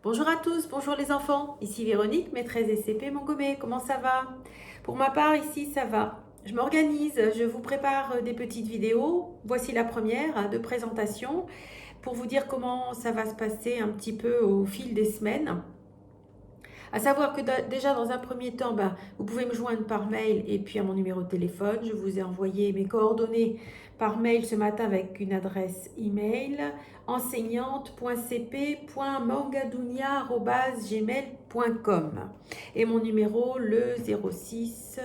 Bonjour à tous, bonjour les enfants. Ici Véronique, maîtresse SCP Montgomery. Comment ça va? Pour ma part, ici, ça va. Je m'organise, je vous prépare des petites vidéos. Voici la première de présentation pour vous dire comment ça va se passer un petit peu au fil des semaines. À savoir que déjà dans un premier temps, vous pouvez me joindre par mail et puis à mon numéro de téléphone. Je vous ai envoyé mes coordonnées par mail ce matin avec une adresse email enseignante.cp.mangadounia@gmail.com et mon numéro le 06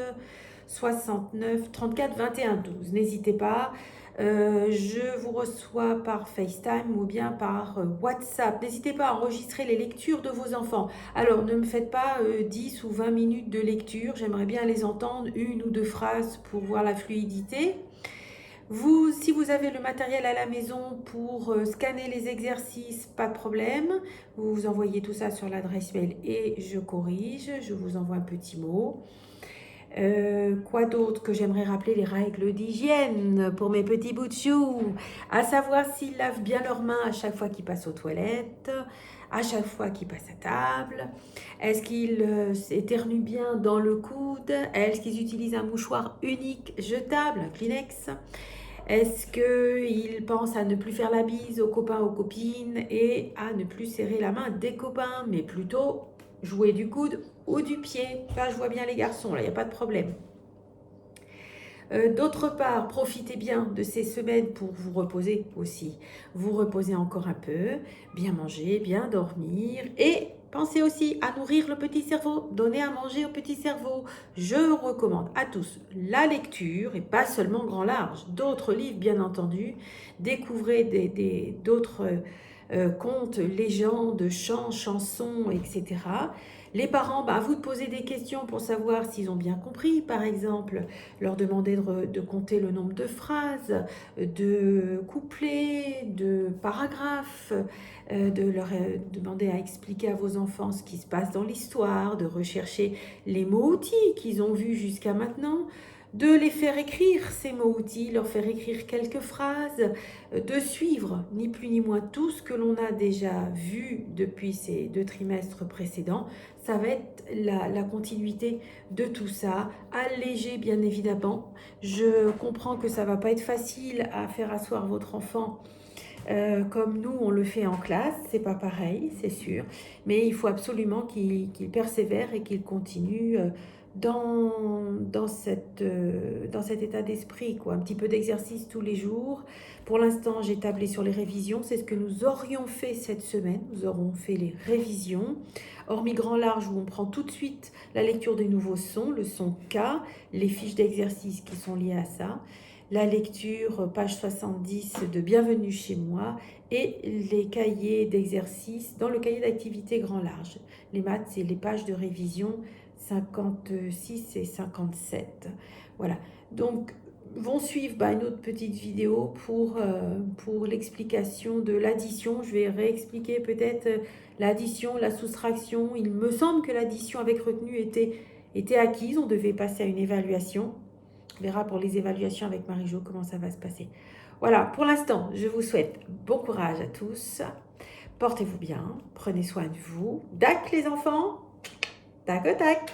69 34 21 12. N'hésitez pas. Je vous reçois par FaceTime ou bien par WhatsApp. N'hésitez pas à enregistrer les lectures de vos enfants. Alors, ne me faites pas 10 ou 20 minutes de lecture. J'aimerais bien les entendre, une ou deux phrases pour voir la fluidité. Vous, si vous avez le matériel à la maison pour scanner les exercices, pas de problème. Vous envoyez tout ça sur l'adresse mail et je corrige. Je vous envoie un petit mot. Quoi d'autre que j'aimerais rappeler les règles d'hygiène pour mes petits bouts de chou, à savoir s'ils lavent bien leurs mains à chaque fois qu'ils passent aux toilettes, à chaque fois qu'ils passent à table, est-ce qu'ils éternuent bien dans le coude, est-ce qu'ils utilisent un mouchoir unique jetable, un Kleenex, est-ce qu'ils pensent à ne plus faire la bise aux copains, aux copines et à ne plus serrer la main des copains, mais plutôt jouer du coude ou du pied. Là, je vois bien les garçons, là, il n'y a pas de problème. D'autre part, profitez bien de ces semaines pour vous reposer aussi. Vous reposez encore un peu, bien manger, bien dormir et pensez aussi à nourrir le petit cerveau, donner à manger au petit cerveau. Je recommande à tous la lecture et pas seulement grand large, d'autres livres bien entendu. Découvrez d'autres contes, légendes, chants, chansons, etc. Les parents, à vous de poser des questions pour savoir s'ils ont bien compris, par exemple, leur demander de compter le nombre de phrases, de couplets, de paragraphes, de leur demander à expliquer à vos enfants ce qui se passe dans l'histoire, de rechercher les mots-outils qu'ils ont vus jusqu'à maintenant, de les faire écrire ces mots-outils, leur faire écrire quelques phrases, de suivre ni plus ni moins tout ce que l'on a déjà vu depuis ces 2 trimestres précédents. Ça va être la continuité de tout ça, allégé bien évidemment. Je comprends que ça va pas être facile à faire asseoir votre enfant comme nous on le fait en classe, c'est pas pareil, c'est sûr, mais il faut absolument qu'il persévère et qu'il continue dans cet état d'esprit, quoi. Un petit peu d'exercice tous les jours. Pour l'instant, j'ai tablé sur les révisions, c'est ce que nous aurions fait cette semaine, nous aurons fait les révisions, hormis grand large où on prend tout de suite la lecture des nouveaux sons, le son K, les fiches d'exercice qui sont liées à ça, la lecture, page 70 de Bienvenue chez moi et les cahiers d'exercice dans le cahier d'activité grand large. Les maths, c'est les pages de révision 56 et 57. Voilà. Donc, vont suivre une autre petite vidéo pour l'explication de l'addition. Je vais réexpliquer peut-être l'addition, la soustraction. Il me semble que l'addition avec retenue était acquise. On devait passer à une évaluation. On verra pour les évaluations avec Marie-Jo comment ça va se passer. Voilà, pour l'instant, je vous souhaite bon courage à tous. Portez-vous bien, prenez soin de vous. Dac les enfants, tac tac.